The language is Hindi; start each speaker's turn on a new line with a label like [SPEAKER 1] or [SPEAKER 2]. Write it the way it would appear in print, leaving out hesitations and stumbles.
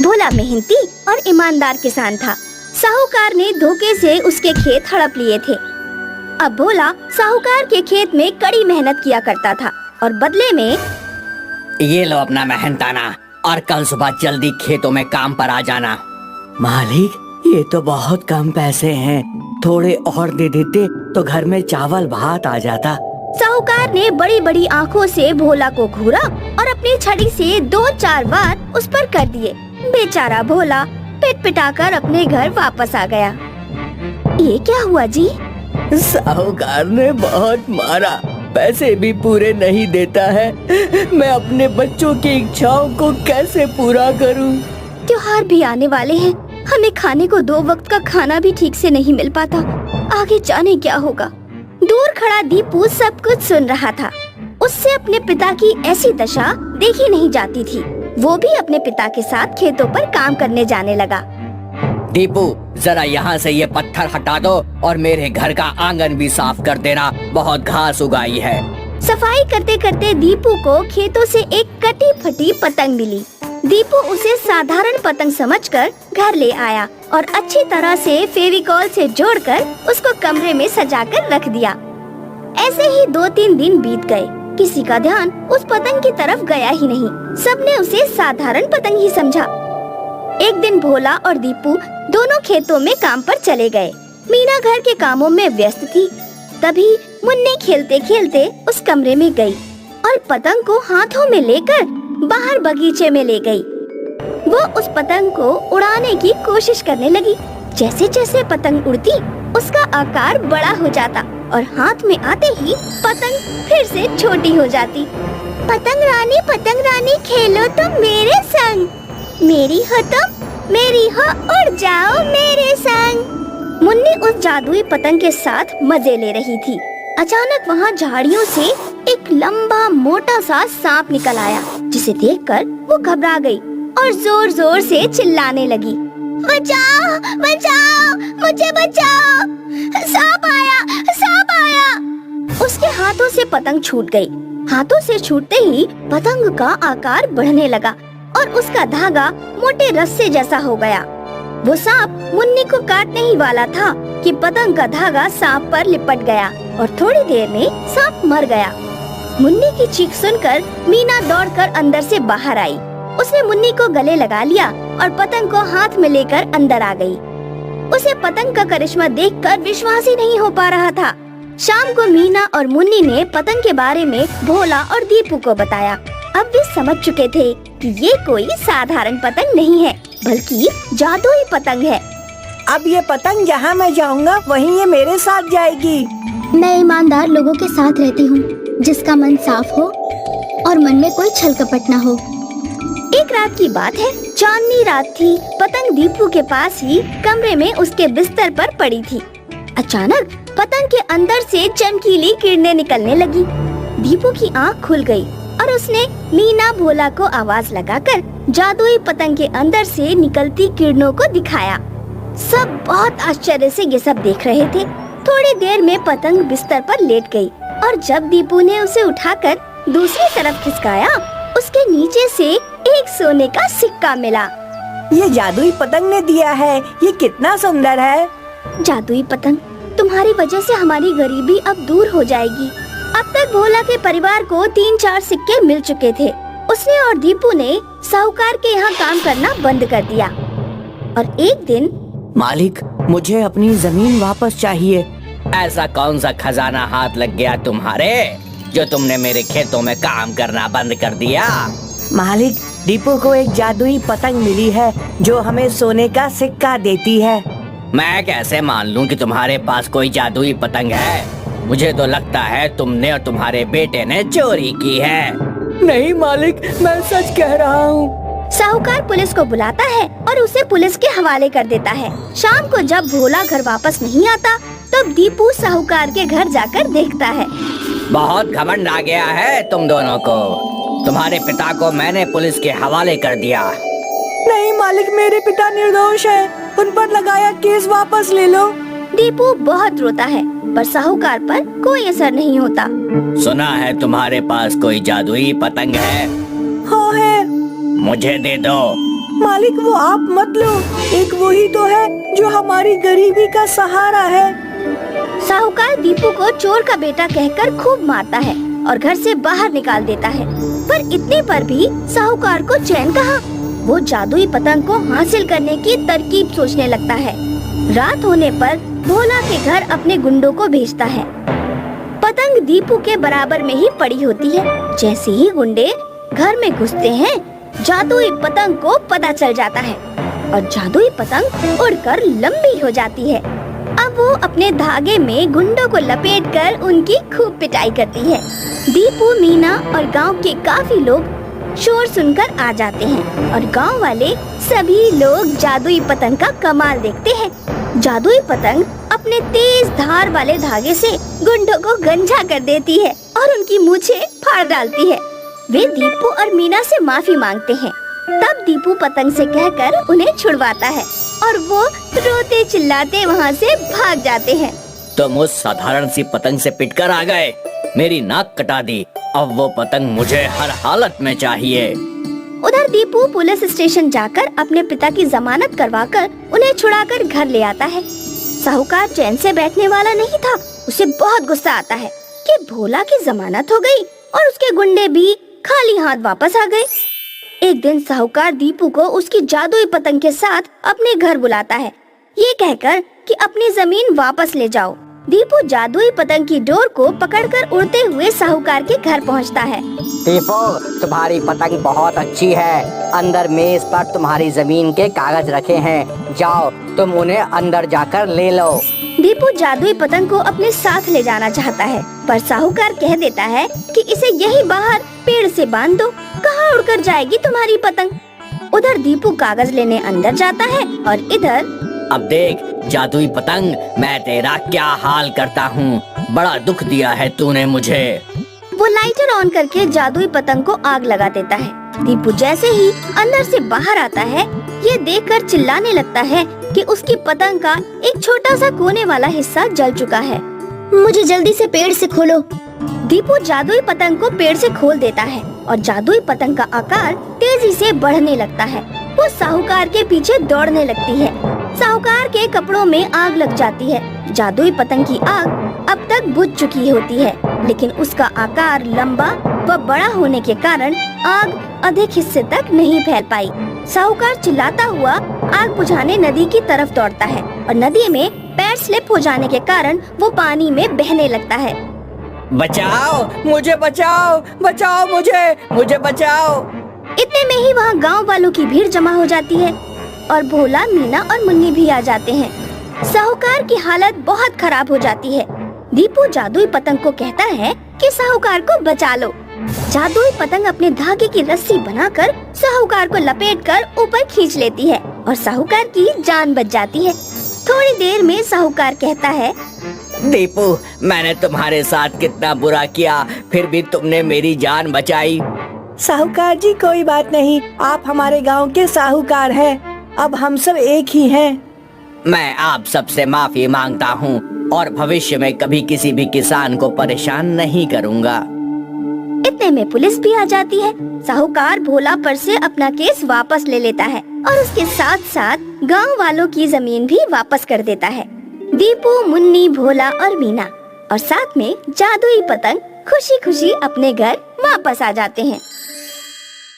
[SPEAKER 1] भोला मेहनती और ईमानदार किसान था। साहूकार ने धोखे से उसके खेत हड़प लिए थे। अब भोला साहूकार के खेत में कड़ी मेहनत किया करता था और बदले में
[SPEAKER 2] ये लो अपना मेहनताना और कल सुबह जल्दी खेतों में काम पर आ जाना। मालिक, ये तो बहुत कम पैसे हैं, थोड़े और दे देते तो घर में चावल भात आ जाता।
[SPEAKER 1] साहूकार ने बड़ी बड़ी आँखों से भोला को घूरा और अपनी छड़ी से 2-4 बार उस पर कर दिए। बेचारा भोला पिट पिटाकर अपने घर वापस आ गया। ये क्या हुआ जी?
[SPEAKER 2] साहूकार ने बहुत मारा, पैसे भी पूरे नहीं देता है। मैं अपने बच्चों की इच्छाओं को कैसे पूरा करूं?
[SPEAKER 1] त्योहार भी आने वाले हैं, हमें खाने को 2 वक्त का खाना भी ठीक से नहीं मिल पाता। आगे जाने क्या होगा। दूर खड़ा दीपू सब कुछ सुन रहा था। उससे अपने पिता की ऐसी दशा देखी नहीं जाती थी। वो भी अपने पिता के साथ खेतों पर काम करने जाने लगा।
[SPEAKER 2] दीपू, जरा यहाँ से ये पत्थर हटा दो और मेरे घर का आंगन भी साफ कर देना, बहुत घास उगाई है।
[SPEAKER 1] सफाई करते करते दीपू को खेतों से एक कटी फटी पतंग मिली। दीपू उसे साधारण पतंग समझकर घर ले आया और अच्छी तरह से फेविकॉल से जोड़कर उसको कमरे में सजाकर रख दिया। ऐसे ही 2-3 दिन बीत गए। किसी का ध्यान उस पतंग की तरफ गया ही नहीं। सबने उसे साधारण पतंग ही समझा। एक दिन भोला और दीपू दोनों खेतों में काम पर चले गए। मीना घर के कामों में व्यस्त थी। तभी मुन्नी खेलते खेलते उस कमरे में गई और पतंग को हाथों में लेकर बाहर बगीचे में ले गई। वो उस पतंग को उड़ाने की कोशिश करने लगी। जैसे जैसे पतंग उड़ती, उसका आकार बड़ा हो जाता और हाथ में आते ही पतंग फिर से छोटी हो जाती। पतंग रानी खेलो तुम मेरे संग, मेरी हो तुम, मेरी हो, उड़ जाओ मेरे संग। मुन्नी उस जादुई पतंग के साथ मजे ले रही थी। अचानक वहाँ झाड़ियों से एक लंबा मोटा सा सांप निकल आया, जिसे देखकर वो घबरा गई और जोर जोर से चिल्लाने लगी। बचाओ बचाओ, मुझे बचाओ, सांप आया, सांप आया। उसके हाथों से पतंग छूट गई। हाथों से छूटते ही पतंग का आकार बढ़ने लगा और उसका धागा मोटे रस्से जैसा हो गया। वो सांप मुन्नी को काटने ही वाला था कि पतंग का धागा सांप पर लिपट गया और थोड़ी देर में सांप मर गया। मुन्नी की चीख सुनकर मीना दौड़कर अंदर से बाहर आई। उसने मुन्नी को गले लगा लिया और पतंग को हाथ में लेकर अंदर आ गई। उसे पतंग का करिश्मा देखकर विश्वास ही नहीं हो पा रहा था। शाम को मीना और मुन्नी ने पतंग के बारे में भोला और दीपू को बताया। अब वे समझ चुके थे कि ये कोई साधारण पतंग नहीं है, बल्कि जादुई पतंग है।
[SPEAKER 3] अब ये पतंग जहाँ मैं जाऊँगा वहीं ये मेरे साथ जाएगी।
[SPEAKER 1] मैं ईमानदार लोगों के साथ रहती हूँ, जिसका मन साफ हो और मन में कोई छल कपट न हो। एक रात की बात है। चांदनी रात थी। पतंग दीपू के पास ही कमरे में उसके बिस्तर पर पड़ी थी। अचानक पतंग के अंदर से चमकीली किरणें निकलने लगी। दीपू की आंख खुल गई और उसने मीना भोला को आवाज लगाकर जादुई पतंग के अंदर से निकलती किरणों को दिखाया। सब बहुत आश्चर्य से ये सब देख रहे थे। थोड़ी देर में पतंग बिस्तर पर लेट गई और जब दीपू ने उसे उठाकर दूसरी तरफ खिसकाया, उसके नीचे से एक सोने का सिक्का मिला।
[SPEAKER 3] ये जादुई पतंग ने दिया है, ये कितना सुंदर है।
[SPEAKER 1] जादुई पतंग, तुम्हारी वजह से हमारी गरीबी अब दूर हो जाएगी। अब तक भोला के परिवार को 3-4 सिक्के मिल चुके थे। उसने और दीपू ने साहूकार के यहाँ काम करना बंद कर दिया। और एक दिन,
[SPEAKER 2] मालिक, मुझे अपनी जमीन वापस चाहिए। ऐसा कौन सा खजाना हाथ लग गया तुम्हारे, जो तुमने मेरे खेतों में काम करना बंद कर दिया?
[SPEAKER 3] मालिक, दीपू को एक जादुई पतंग मिली है जो हमें सोने का सिक्का देती है।
[SPEAKER 2] मैं कैसे मान लूं कि तुम्हारे पास कोई जादुई पतंग है? मुझे तो लगता है तुमने और तुम्हारे बेटे ने चोरी की है।
[SPEAKER 3] नहीं मालिक, मैं सच कह रहा हूँ।
[SPEAKER 1] साहूकार पुलिस को बुलाता है और उसे पुलिस के हवाले कर देता है। शाम को जब भोला घर वापस नहीं आता, तब दीपू साहूकार के घर जाकर देखता है।
[SPEAKER 2] बहुत घमंड आ गया है तुम दोनों को। तुम्हारे पिता को मैंने पुलिस के हवाले कर दिया।
[SPEAKER 3] नहीं मालिक, मेरे पिता निर्दोष है, उन पर लगाया केस वापस ले लो।
[SPEAKER 1] दीपू बहुत रोता है, पर साहूकार पर कोई असर नहीं होता।
[SPEAKER 2] सुना है तुम्हारे पास कोई जादुई पतंग है?
[SPEAKER 3] हाँ है।
[SPEAKER 2] मुझे दे दो,
[SPEAKER 3] मालिक वो आप मत लो, एक वही तो है जो हमारी गरीबी का सहारा है।
[SPEAKER 1] साहूकार दीपू को चोर का बेटा कहकर खूब मारता है और घर से बाहर निकाल देता है, पर इतने पर भी साहूकार को चैन कहाँ। वो जादुई पतंग को हासिल करने की तरकीब सोचने लगता है। रात होने पर भोला के घर अपने गुंडों को भेजता है। पतंग दीपू के बराबर में ही पड़ी होती है। जैसे ही गुंडे घर में घुसते हैं, जादुई पतंग को पता चल जाता है और जादुई पतंग उड़कर लंबी हो जाती है। अब वो अपने धागे में गुंडों को लपेटकर उनकी खूब पिटाई करती है। दीपू, मीना और गांव के काफी लोग शोर सुनकर आ जाते हैं और गांव वाले सभी लोग जादुई पतंग का कमाल देखते हैं। जादुई पतंग अपने तेज धार वाले धागे से गुंडों को गंजा कर देती है और उनकी मूछें फाड़ डालती है। वे दीपू और मीना से माफी मांगते हैं। तब दीपू पतंग से कहकर उन्हें छुड़वाता है और वो रोते चिल्लाते वहाँ से भाग जाते हैं।
[SPEAKER 2] तुम उस साधारण सी पतंग से पिटकर आ गए, मेरी नाक कटा दी। अब वो पतंग मुझे हर हालत में चाहिए।
[SPEAKER 1] उधर दीपू पुलिस स्टेशन जाकर अपने पिता की जमानत करवाकर उन्हें छुड़ाकर घर ले आता है। साहूकार चैन से बैठने वाला नहीं था। उसे बहुत गुस्सा आता है कि भोला की जमानत हो गई और उसके गुंडे भी खाली हाथ वापस आ गए। एक दिन साहूकार दीपू को उसकी जादुई पतंग के साथ अपने घर बुलाता है, ये कहकर कि अपनी जमीन वापस ले जाओ। दीपू जादुई पतंग की डोर को पकड़कर उड़ते हुए साहूकार के घर पहुंचता है।
[SPEAKER 3] दीपू, तुम्हारी पतंग बहुत अच्छी है। अंदर मेज पर तुम्हारी जमीन के कागज रखे हैं, जाओ तुम उन्हें अंदर जाकर ले लो।
[SPEAKER 1] दीपू जादुई पतंग को अपने साथ ले जाना चाहता है, पर साहूकार कह देता है कि इसे यहीं बाहर पेड़ से बांध दो, कहाँ उड़कर जाएगी तुम्हारी पतंग। उधर दीपू कागज लेने अंदर जाता है और इधर
[SPEAKER 2] अब देख जादुई पतंग, मैं तेरा क्या हाल करता हूँ। बड़ा दुख दिया है तूने मुझे।
[SPEAKER 1] वो लाइटर ऑन करके जादुई पतंग को आग लगा देता है। दीपू जैसे ही अंदर से बाहर आता है, ये देखकर चिल्लाने लगता है कि उसकी पतंग का एक छोटा सा कोने वाला हिस्सा जल चुका है। मुझे जल्दी से पेड़ से खोलो। दीपू जादुई पतंग को पेड़ से खोल देता है और जादुई पतंग का आकार तेजी से बढ़ने लगता है। वो साहूकार के पीछे दौड़ने लगती है। साहूकार के कपड़ों में आग लग जाती है। जादुई पतंग की आग अब तक बुझ चुकी होती है, लेकिन उसका आकार लंबा व बड़ा होने के कारण आग अधिक हिस्से तक नहीं फैल पाई। साहूकार चिल्लाता हुआ आग बुझाने नदी की तरफ दौड़ता है और नदी में पैर स्लिप हो जाने के कारण वो पानी में बहने लगता है।
[SPEAKER 2] बचाओ मुझे, बचाओ बचाओ मुझे बचाओ।
[SPEAKER 1] इतने में ही वहाँ गांव वालों की भीड़ जमा हो जाती है और भोला, मीना और मुन्नी भी आ जाते हैं। साहूकार की हालत बहुत खराब हो जाती है। दीपू जादुई पतंग को कहता है कि साहूकार को बचा लो। जादुई पतंग अपने धागे की रस्सी बनाकर साहूकार को लपेटकर ऊपर खींच लेती है और साहूकार की जान बच जाती है। थोड़ी देर में साहूकार कहता है,
[SPEAKER 2] दीपू, मैंने तुम्हारे साथ कितना बुरा किया, फिर भी तुमने मेरी जान बचाई।
[SPEAKER 3] साहूकार जी कोई बात नहीं, आप हमारे गांव के साहूकार हैं। अब हम सब एक ही हैं।
[SPEAKER 2] मैं आप सबसे माफी मांगता हूँ और भविष्य में कभी किसी भी किसान को परेशान नहीं करूँगा।
[SPEAKER 1] इतने में पुलिस भी आ जाती है। साहूकार भोला पर से अपना केस वापस ले लेता है और उसके साथ साथ गांव वालों की जमीन भी वापस कर देता है। दीपू, मुन्नी, भोला और मीना और साथ में जादुई पतंग खुशी खुशी अपने घर वापस आ जाते हैं।